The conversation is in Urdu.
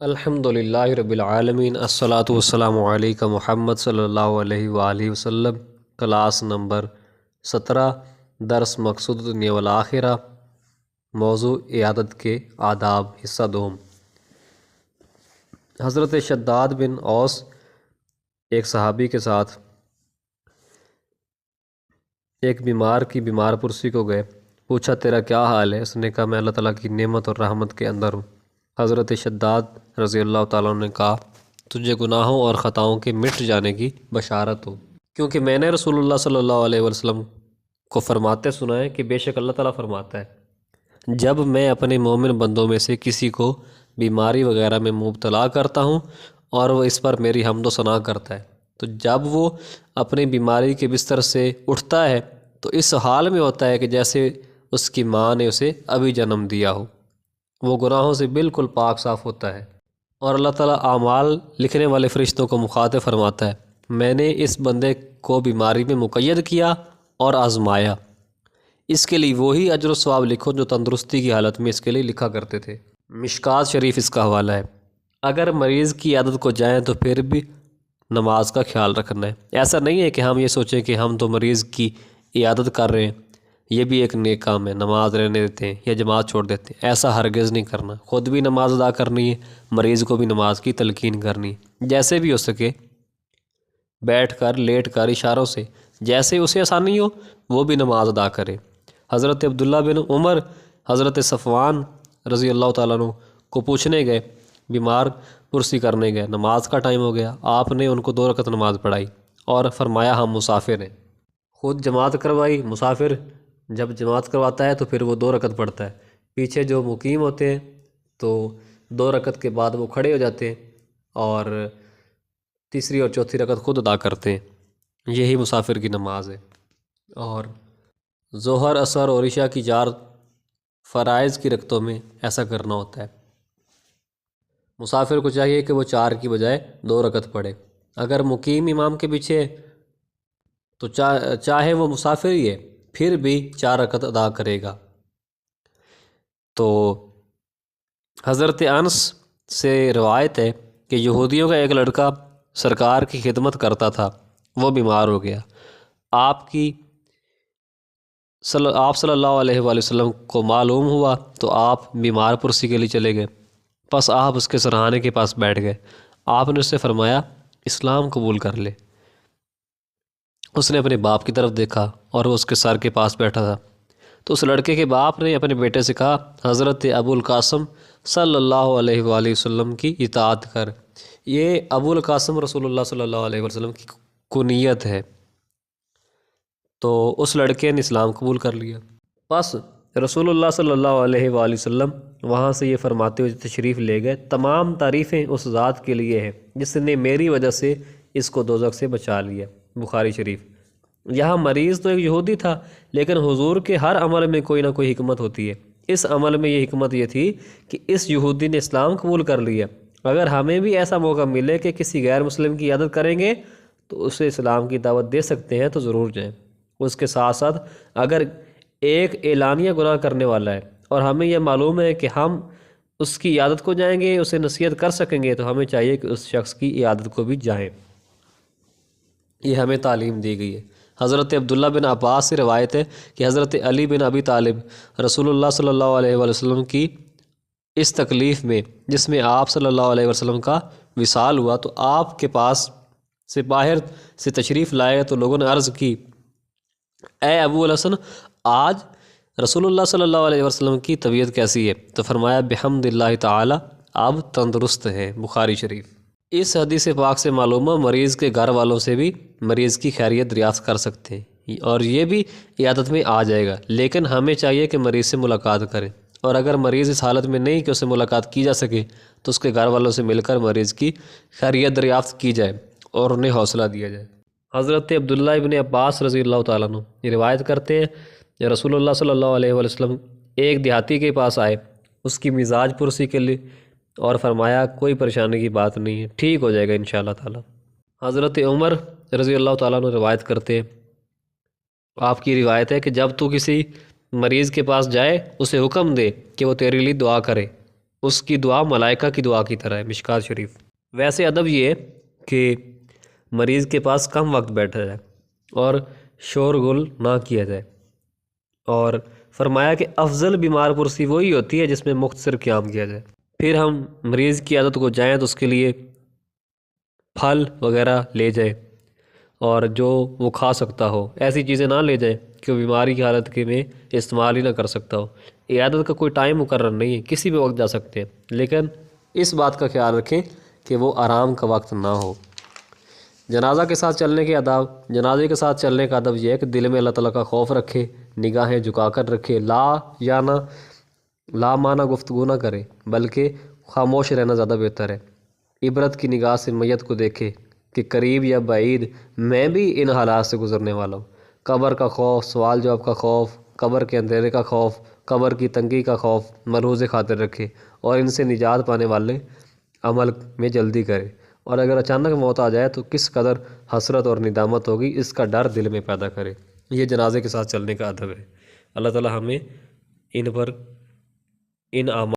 الحمد للہ رب العالمین، الصلاۃ والسلام علیکم محمد صلی اللہ علیہ وآلہ وسلم۔ کلاس نمبر 17، درس مقصود دنیا والآخرہ، موضوع عیادت کے آداب، حصہ دوم۔ حضرت شداد بن اوس ایک صحابی کے ساتھ ایک بیمار کی بیمار پرسی کو گئے، پوچھا تیرا کیا حال ہے؟ اس نے کہا میں اللہ تعالیٰ کی نعمت اور رحمت کے اندر ہوں۔ حضرت شداد رضی اللہ تعالیٰ عنہ نے کہا تجھے گناہوں اور خطاؤں کے مٹ جانے کی بشارت ہو، کیونکہ میں نے رسول اللہ صلی اللہ علیہ وسلم کو فرماتے سنا ہے کہ بے شک اللہ تعالیٰ فرماتا ہے جب میں اپنے مومن بندوں میں سے کسی کو بیماری وغیرہ میں مبتلا کرتا ہوں اور وہ اس پر میری حمد و ثنا کرتا ہے، تو جب وہ اپنی بیماری کے بستر سے اٹھتا ہے تو اس حال میں ہوتا ہے کہ جیسے اس کی ماں نے اسے ابھی جنم دیا ہو، وہ گناہوں سے بالکل پاک صاف ہوتا ہے۔ اور اللہ تعالیٰ اعمال لکھنے والے فرشتوں کو مخاطب فرماتا ہے میں نے اس بندے کو بیماری میں مقید کیا اور آزمایا، اس کے لیے وہی اجر و ثواب لکھو جو تندرستی کی حالت میں اس کے لیے لکھا کرتے تھے۔ مشکات شریف اس کا حوالہ ہے۔ اگر مریض کی عادت کو جائیں تو پھر بھی نماز کا خیال رکھنا ہے۔ ایسا نہیں ہے کہ ہم یہ سوچیں کہ ہم تو مریض کی عیادت کر رہے ہیں، یہ بھی ایک نیک کام ہے، نماز رہنے دیتے ہیں یا جماعت چھوڑ دیتے ہیں، ایسا ہرگز نہیں کرنا۔ خود بھی نماز ادا کرنی ہے، مریض کو بھی نماز کی تلقین کرنی ہے، جیسے بھی ہو سکے، بیٹھ کر، لیٹ کر، اشاروں سے، جیسے اسے آسانی ہو وہ بھی نماز ادا کرے۔ حضرت عبداللہ بن عمر حضرت صفوان رضی اللہ تعالیٰ عنہ کو پوچھنے گئے، بیمار پرسی کرنے گئے، نماز کا ٹائم ہو گیا، آپ نے ان کو 2 رکعت نماز پڑھائی اور فرمایا ہم مسافر ہیں۔ خود جماعت کروائی، مسافر جب جماعت کرواتا ہے تو پھر وہ 2 رکعت پڑھتا ہے، پیچھے جو مقیم ہوتے ہیں تو 2 رکعت کے بعد وہ کھڑے ہو جاتے ہیں اور تیسری اور چوتھی رکعت خود ادا کرتے ہیں، یہی مسافر کی نماز ہے۔ اور ظہر، عصر اور عشاء کی 4 فرائض کی رکعتوں میں ایسا کرنا ہوتا ہے۔ مسافر کو چاہیے کہ وہ 4 کی بجائے 2 رکعت پڑھے۔ اگر مقیم امام کے پیچھے تو چاہے وہ مسافر ہی ہے پھر بھی 4 رکعت ادا کرے گا۔ تو حضرت انس سے روایت ہے کہ یہودیوں کا ایک لڑکا سرکار کی خدمت کرتا تھا، وہ بیمار ہو گیا، آپ صلی اللہ علیہ وآلہ وسلم کو معلوم ہوا تو آپ بیمار پرسی کے لیے چلے گئے، پس آپ اس کے سرہانے کے پاس بیٹھ گئے، آپ نے اس سے فرمایا اسلام قبول کر لے۔ اس نے اپنے باپ کی طرف دیکھا اور وہ اس کے سر کے پاس بیٹھا تھا، تو اس لڑکے کے باپ نے اپنے بیٹے سے کہا حضرت ابو القاسم صلی اللہ علیہ وآلہ وسلم کی اطاعت کر۔ یہ ابو القاسم رسول اللہ صلی اللہ علیہ وسلم کی کنیت ہے، تو اس لڑکے نے اسلام قبول کر لیا۔ پس رسول اللہ صلی اللہ علیہ وآلہ وسلم وہاں سے یہ فرماتے ہوئے تشریف لے گئے تمام تعریفیں اس ذات کے لیے ہیں جس نے میری وجہ سے اس کو دوزخ سے بچا لیا۔ بخاری شریف۔ یہاں مریض تو ایک یہودی تھا، لیکن حضور کے ہر عمل میں کوئی نہ کوئی حکمت ہوتی ہے۔ اس عمل میں یہ حکمت یہ تھی کہ اس یہودی نے اسلام قبول کر لیا، اگر ہمیں بھی ایسا موقع ملے کہ کسی غیر مسلم کی عیادت کریں گے تو اسے اسلام کی دعوت دے سکتے ہیں تو ضرور جائیں۔ اس کے ساتھ ساتھ اگر ایک اعلانیہ گناہ کرنے والا ہے اور ہمیں یہ معلوم ہے کہ ہم اس کی عیادت کو جائیں گے، اسے نصیحت کر سکیں گے، تو ہمیں چاہیے کہ اس شخص کی عیادت کو بھی جائیں۔ یہ ہمیں تعلیم دی گئی ہے۔ حضرت عبداللہ بن عباس سے روایت ہے کہ حضرت علی بن ابی طالب رسول اللہ صلی اللہ علیہ وآلہ وسلم کی اس تکلیف میں جس میں آپ صلی اللہ علیہ وسلم کا وصال ہوا تو آپ کے پاس سے باہر سے تشریف لائے تو لوگوں نے عرض کی اے ابو الحسن، آج رسول اللہ صلی اللہ علیہ وسلم کی طبیعت کیسی ہے؟ تو فرمایا بحمد اللہ تعالی اب تندرست ہیں۔ بخاری شریف۔ اس حدیث پاک سے معلوم مریض کے گھر والوں سے بھی مریض کی خیریت دریافت کر سکتے ہیں اور یہ بھی عیادت میں آ جائے گا، لیکن ہمیں چاہیے کہ مریض سے ملاقات کریں، اور اگر مریض اس حالت میں نہیں کہ اسے ملاقات کی جا سکے تو اس کے گھر والوں سے مل کر مریض کی خیریت دریافت کی جائے اور انہیں حوصلہ دیا جائے۔ حضرت عبداللہ ابن عباس رضی اللہ تعالیٰ عنہ یہ روایت کرتے ہیں کہ رسول اللہ صلی اللہ علیہ وآلہ وسلم ایک دیہاتی کے پاس آئے اس کی مزاج پرسی کے لیے اور فرمایا کوئی پریشانی کی بات نہیں ہے، ٹھیک ہو جائے گا انشاءاللہ تعالیٰ۔ حضرت عمر رضی اللہ تعالیٰ عنہ روایت کرتے ہیں، آپ کی روایت ہے کہ جب تو کسی مریض کے پاس جائے اسے حکم دے کہ وہ تیرے لیے دعا کرے، اس کی دعا ملائکہ کی دعا کی طرح ہے، مشکات شریف۔ ویسے ادب یہ ہے کہ مریض کے پاس کم وقت بیٹھا جائے اور شور غل نہ کیا جائے، اور فرمایا کہ افضل بیمار پرسی وہی ہوتی ہے جس میں مختصر قیام کیا جائے۔ پھر ہم مریض کی عادت کو جائیں تو اس کے لیے پھل وغیرہ لے جائیں، اور جو وہ کھا سکتا ہو، ایسی چیزیں نہ لے جائیں کہ وہ بیماری کی حالت کے میں استعمال ہی نہ کر سکتا ہو۔ عیادت کا کوئی ٹائم مقرر نہیں ہے، کسی بھی وقت جا سکتے ہیں، لیکن اس بات کا خیال رکھیں کہ وہ آرام کا وقت نہ ہو۔ جنازہ کے ساتھ چلنے کے آداب۔ جنازے کے ساتھ چلنے کا ادب یہ ہے کہ دل میں اللہ تعالیٰ کا خوف رکھے، نگاہیں جھکا کر رکھے، لا معنی گفتگو نہ کرے، بلکہ خاموش رہنا زیادہ بہتر ہے۔ عبرت کی نگاہ سے میت کو دیکھے کہ قریب یا بعید میں بھی ان حالات سے گزرنے والا ہوں۔ قبر کا خوف، سوال جواب کا خوف، قبر کے اندھیرے کا خوف، قبر کی تنگی کا خوف ملحوظ خاطر رکھے اور ان سے نجات پانے والے عمل میں جلدی کرے، اور اگر اچانک موت آ جائے تو کس قدر حسرت اور ندامت ہوگی اس کا ڈر دل میں پیدا کرے۔ یہ جنازے کے ساتھ چلنے کا ادب ہے۔ اللہ تعالیٰ ہمیں ان اعمال